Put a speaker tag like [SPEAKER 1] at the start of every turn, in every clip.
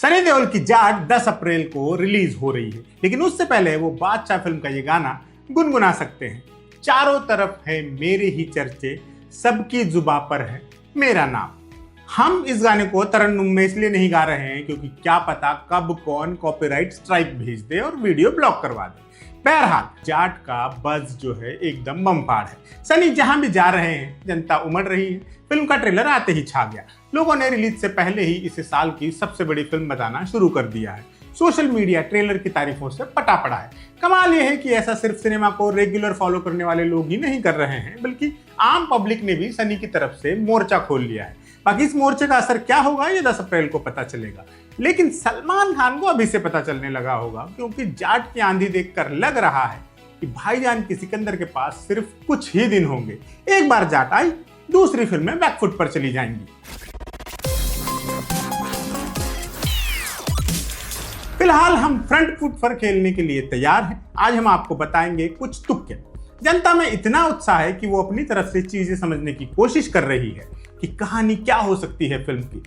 [SPEAKER 1] सनी देओल की जाट 10 अप्रैल को रिलीज हो रही है, लेकिन उससे पहले वो बादशाह फिल्म का ये गाना गुनगुना सकते हैं। चारों तरफ है मेरे ही चर्चे, सबकी जुबां पर है मेरा नाम। हम इस गाने को तरन्नुम में इसलिए नहीं गा रहे हैं क्योंकि क्या पता कब कौन कॉपीराइट स्ट्राइक भेज दे और वीडियो ब्लॉक करवा दे। बहरहाल जाट का बज जो है एकदम बम्पार है। सनी जहां भी जा रहे हैं जनता उमड़ रही है। फिल्म का ट्रेलर आते ही छा गया। लोगों ने रिलीज से पहले ही इसे साल की सबसे बड़ी फिल्म बताना शुरू कर दिया है। सोशल मीडिया ट्रेलर की तारीफों से पटा पड़ा है। कमाल यह है कि ऐसा सिर्फ सिनेमा को रेगुलर फॉलो करने वाले लोग ही नहीं कर रहे हैं, बल्कि आम पब्लिक ने भी सनी की तरफ से मोर्चा खोल लिया है। बाकी इस मोर्चे का असर क्या होगा ये 10 अप्रैल को पता चलेगा, लेकिन सलमान खान को अभी से पता चलने लगा होगा, क्योंकि जाट की आंधी देखकर लग रहा है कि भाईजान की सिकंदर के पास सिर्फ कुछ ही दिन होंगे। एक बार जाट आई, दूसरी फिल्में बैकफुट पर चली जाएंगी। फिलहाल हम फ्रंट फुट पर खेलने के लिए तैयार हैं। आज हम आपको बताएंगे कुछ तुक्के। जनता में इतना उत्साह है कि वो अपनी तरफ से चीजें समझने की कोशिश कर रही है कि कहानी क्या हो सकती है फिल्म की।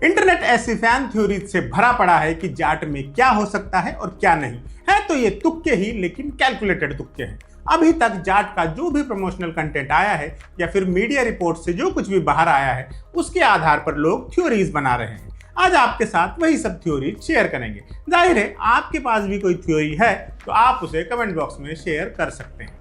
[SPEAKER 1] इंटरनेट ऐसी फैन थ्योरी से भरा पड़ा है कि जाट में क्या हो सकता है और क्या नहीं है। तो ये तुक्के ही, लेकिन कैलकुलेटेड तुक्के हैं। अभी तक जाट का जो भी प्रमोशनल कंटेंट आया है या फिर मीडिया रिपोर्ट से जो कुछ भी बाहर आया है, उसके आधार पर लोग थ्योरीज बना रहे हैं। आज आपके साथ वही सब थ्योरी शेयर करेंगे। जाहिर है आपके पास भी कोई थ्योरी है तो आप उसे कमेंट बॉक्स में शेयर कर सकते हैं।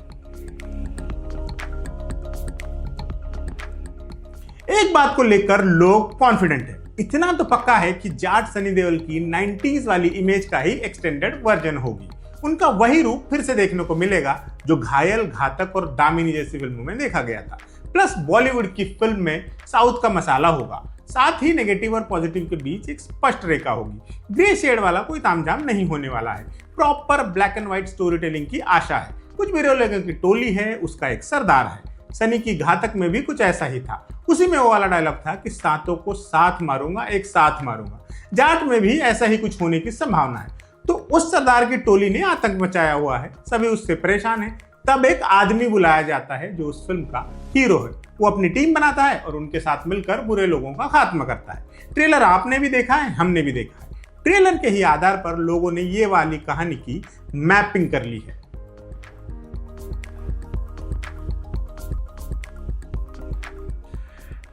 [SPEAKER 1] एक बात को लेकर लोग कॉन्फिडेंट है। इतना तो पक्का है कि जाट सनी देओल की 90s वाली इमेज का ही एक्सटेंडेड वर्जन होगी। उनका वही रूप फिर से देखने को मिलेगा जो घायल, घातक और दामिनी जैसी फिल्मों में देखा गया था। प्लस बॉलीवुड की फिल्म में साउथ का मसाला होगा। साथ ही नेगेटिव और पॉजिटिव के बीच एक स्पष्ट रेखा होगी। ग्रे शेड वाला कोई तामझाम नहीं होने वाला है। Proper black and white story telling की आशा है। कुछ बिरोलोगों की टोली है, उसका एक सरदार है। सनी की घातक में भी कुछ ऐसा ही था। उसी में वो वाला डायलॉग था कि सातों को साथ मारूंगा, एक साथ मारूंगा। जाट में भी ऐसा ही कुछ होने की संभावना है। तो उस सरदार की टोली ने आतंक मचाया हुआ है, सभी उससे परेशान है। तब एक आदमी बुलाया जाता है जो उस फिल्म का हीरो है। वो अपनी टीम बनाता है और उनके साथ मिलकर बुरे लोगों का खात्मा करता है। ट्रेलर आपने भी देखा है, हमने भी देखा है। ट्रेलर के ही आधार पर लोगों ने ये वाली कहानी की मैपिंग कर ली है।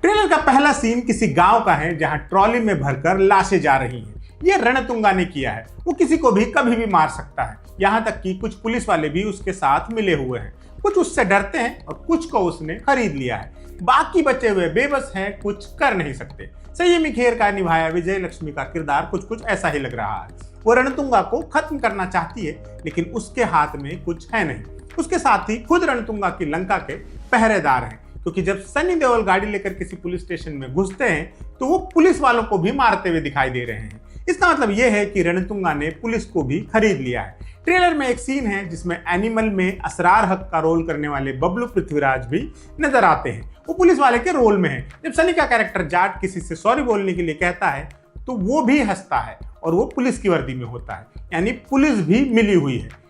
[SPEAKER 1] ट्रेलर का पहला सीन किसी गांव का है जहां ट्रॉली में भरकर लाशें जा रही हैं। यह रणतुंगा ने किया है। वो किसी को भी कभी भी मार सकता है। यहां तक कि कुछ पुलिस वाले भी उसके साथ मिले हुए हैं। कुछ उससे डरते हैं और कुछ को उसने खरीद लिया है। बाकी बचे हुए बेबस हैं, कुछ कर नहीं सकते। संयमी खेर का निभाया विजय लक्ष्मी का किरदार कुछ ऐसा ही लग रहा है। वो रणतुंगा को खत्म करना चाहती है, लेकिन उसके हाथ में कुछ है नहीं। उसके साथ ही खुद रणतुंगा की लंका के पहरेदार हैं, क्योंकि जब सनी देओल गाड़ी लेकर किसी पुलिस स्टेशन में घुसते हैं तो वो पुलिस वालों को भी मारते हुए दिखाई दे रहे हैं। इसका मतलब यह है कि रणतुंगा ने पुलिस को भी खरीद लिया है। ट्रेलर में एक सीन है जिसमें एनिमल में असरार हक का रोल करने वाले बबलू पृथ्वीराज भी नजर आते हैं। वो पुलिस वाले के रोल में है। जब सनी का कैरेक्टर जाट किसी से सॉरी बोलने के लिए कहता है तो वो भी हंसता है और वो पुलिस की वर्दी में होता है, यानी पुलिस भी मिली हुई है।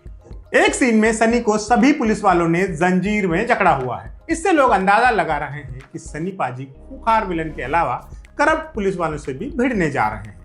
[SPEAKER 1] एक सीन में सनी को सभी पुलिस वालों ने जंजीर में जकड़ा हुआ है। इससे लोग अंदाजा लगा रहे हैं कि सनी पाजी खूंखार विलन के अलावा करप्ट पुलिस वालों से भी भिड़ने जा रहे हैं।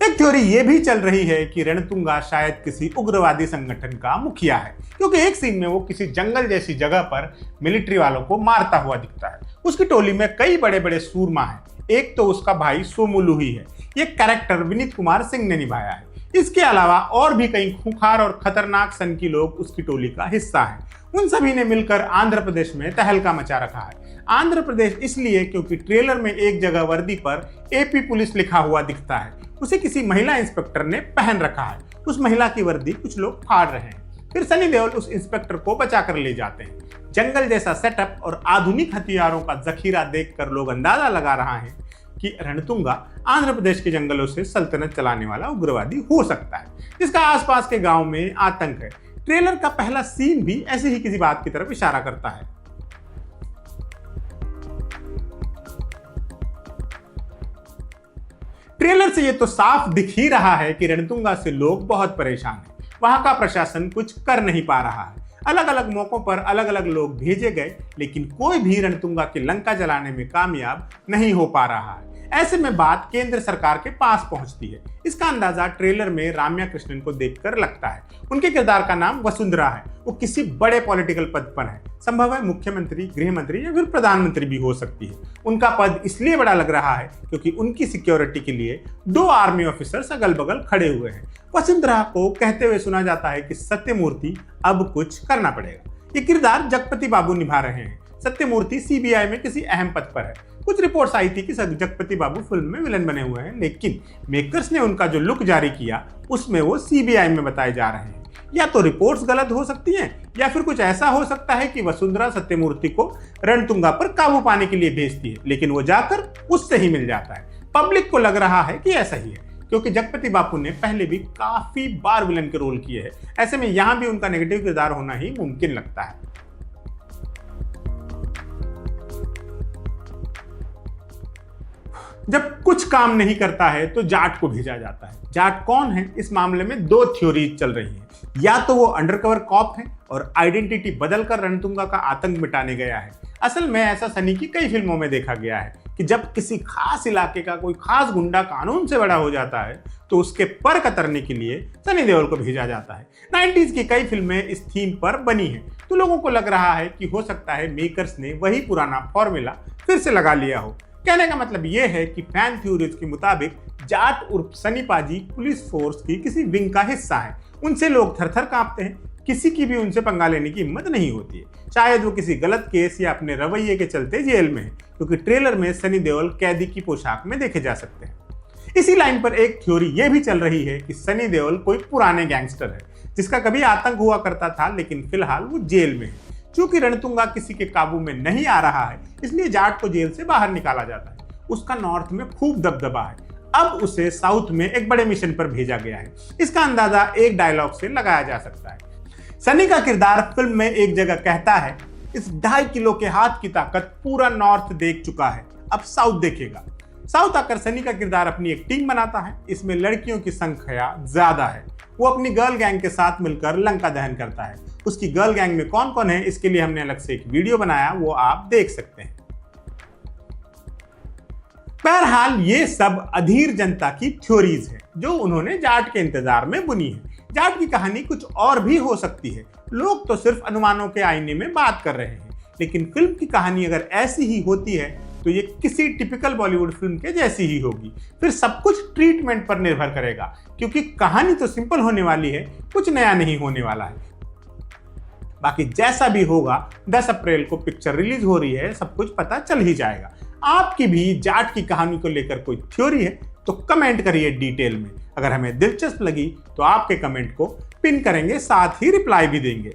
[SPEAKER 1] एक थ्योरी ये भी चल रही है कि रणतुंगा शायद किसी उग्रवादी संगठन का मुखिया है, क्योंकि एक सीन में वो किसी जंगल जैसी जगह पर मिलिट्री वालों को मारता हुआ दिखता है। उसकी टोली में कई बड़े बड़े सूरमा हैं। एक तो उसका भाई सोमुलू ही है। ये कैरेक्टर विनीत कुमार सिंह ने निभाया है। इसके अलावा और भी कई खूंखार और खतरनाक सनकी लोग उसकी टोली का हिस्सा हैं। उन सभी ने मिलकर आंध्र प्रदेश में तहलका मचा रखा है। आंध्र प्रदेश इसलिए क्योंकि ट्रेलर में एक जगह वर्दी पर एपी पुलिस लिखा हुआ दिखता है। उसे किसी महिला इंस्पेक्टर ने पहन रखा है। उस महिला की वर्दी कुछ लोग फाड़ रहे हैं। फिर सनी देओल उस इंस्पेक्टर को बचाकर ले जाते हैं। जंगल जैसा सेटअप और आधुनिक हथियारों का जखीरा देखकर लोग अंदाजा लगा रहा है कि रणतुंगा आंध्र प्रदेश के जंगलों से सल्तनत चलाने वाला उग्रवादी हो सकता है, जिसका आसपास के गांव में आतंक है। ट्रेलर का पहला सीन भी ऐसे ही किसी बात की तरफ इशारा करता है। ट्रेलर से ये तो साफ दिख ही रहा है कि रणतुंगा से लोग बहुत परेशान हैं। वहां का प्रशासन कुछ कर नहीं पा रहा है। अलग अलग मौकों पर अलग अलग लोग भेजे गए, लेकिन कोई भी रणतुंगा की लंका जलाने में कामयाब नहीं हो पा रहा है। ऐसे में बात केंद्र सरकार के पास पहुंचती है। इसका अंदाजा ट्रेलर में राम्या कृष्णन को देखकर लगता है। उनके किरदार का नाम वसुंधरा है। वो किसी बड़े पॉलिटिकल पद पर है, संभव है मुख्यमंत्री, गृह मंत्री या फिर प्रधानमंत्री भी हो सकती है। उनका पद इसलिए बड़ा लग रहा है क्योंकि उनकी सिक्योरिटी के लिए 2 आर्मी ऑफिसर्स अगल बगल खड़े हुए हैं। वसुंधरा को कहते हुए सुना जाता है कि सत्यमूर्ति अब कुछ करना पड़ेगा। ये किरदार जगपति बाबू निभा रहे हैं। सत्यमूर्ति सीबीआई में किसी अहम पद पर है। कुछ रिपोर्ट्स आई थी कि जगपति बाबू फिल्म में विलन बने हुए हैं, लेकिन मेकर्स ने उनका जो लुक जारी किया उसमें वो सीबीआई में बताए जा रहे हैं। या तो रिपोर्ट्स गलत हो सकती हैं या फिर कुछ ऐसा हो सकता है कि वसुंधरा सत्यमूर्ति को रणतुंगा पर काबू पाने के लिए भेजती है, लेकिन वो जाकर उससे ही मिल जाता है। पब्लिक को लग रहा है कि ऐसा ही है, क्योंकि जगपति बापू ने पहले भी काफी बार विलन के रोल किए हैं। ऐसे में यहां भी उनका नेगेटिव किरदार होना ही मुमकिन लगता है। जब कुछ काम नहीं करता है तो जाट को भेजा जाता है। जाट कौन है? इस मामले में 2 थ्योरीज चल रही हैं। या तो वो अंडरकवर कॉप है और आइडेंटिटी बदलकर रणतुंगा का आतंक मिटाने गया है। असल में ऐसा सनी की कई फिल्मों में देखा गया है कि जब किसी खास इलाके का कोई खास गुंडा कानून से बड़ा हो जाता है तो उसके पर कतरने के लिए सनी देओल को भेजा जाता है। 90s की कई फिल्में इस थीम पर बनी हैं, तो लोगों को लग रहा है कि हो सकता है मेकर्स ने वही पुराना फॉर्मूला फिर से लगा लिया हो। कहने का मतलब यह है कि फैन थ्योरीज के मुताबिक जाट उर्फ सनी पाजी पुलिस फोर्स की किसी विंग का हिस्सा है। उनसे लोग थर-थर कांपते हैं। किसी की भी उनसे पंगा लेने की हिम्मत नहीं होती है। शायद वो किसी गलत केस या अपने रवैये के चलते जेल में है, क्योंकि ट्रेलर में सनी देओल कैदी की पोशाक में देखे जा सकते हैं। इसी लाइन पर एक थ्योरी यह भी चल रही है कि सनी देओल कोई पुराने गैंगस्टर है जिसका कभी आतंक हुआ करता था, लेकिन फिलहाल वो जेल में है। चूंकि रणतुंगा किसी के काबू में नहीं आ रहा है, इसलिए जाट को जेल से बाहर निकाला जाता है। उसका नॉर्थ में खूब दबदबा है। अब उसे साउथ में एक बड़े मिशन पर भेजा गया है। इसका अंदाजा एक डायलॉग से लगाया जा सकता है। सनी का किरदार फिल्म में एक जगह कहता है, इस 2.5 किलो के हाथ की ताकत पूरा नॉर्थ देख चुका है, अब साउथ देखेगा। साउथ आकर सनी का किरदार अपनी एक टीम बनाता है। इसमें लड़कियों की संख्या ज्यादा है। वो अपनी गर्ल गैंग के साथ मिलकर लंका दहन करता है। उसकी गर्ल गैंग में कौन कौन है, इसके लिए हमने अलग से एक वीडियो बनाया, वो आप देख सकते हैं। बहरहाल ये सब अधीर जनता की थ्योरीज है जो उन्होंने जाट के इंतजार में बुनी है। जाट की कहानी कुछ और भी हो सकती है। लोग तो सिर्फ अनुमानों के आईने में बात कर रहे हैं, लेकिन फिल्म की कहानी अगर ऐसी ही होती है तो ये किसी टिपिकल बॉलीवुड फिल्म के जैसी ही होगी। फिर सब कुछ ट्रीटमेंट पर निर्भर करेगा, क्योंकि कहानी तो सिंपल होने वाली है, कुछ नया नहीं होने वाला है। बाकी जैसा भी होगा, 10 अप्रैल को पिक्चर रिलीज हो रही है, सब कुछ पता चल ही जाएगा। आपकी भी जाट की कहानी को लेकर कोई थ्योरी है तो कमेंट करिए डिटेल में। अगर हमें दिलचस्प लगी तो आपके कमेंट को पिन करेंगे, साथ ही रिप्लाई भी देंगे।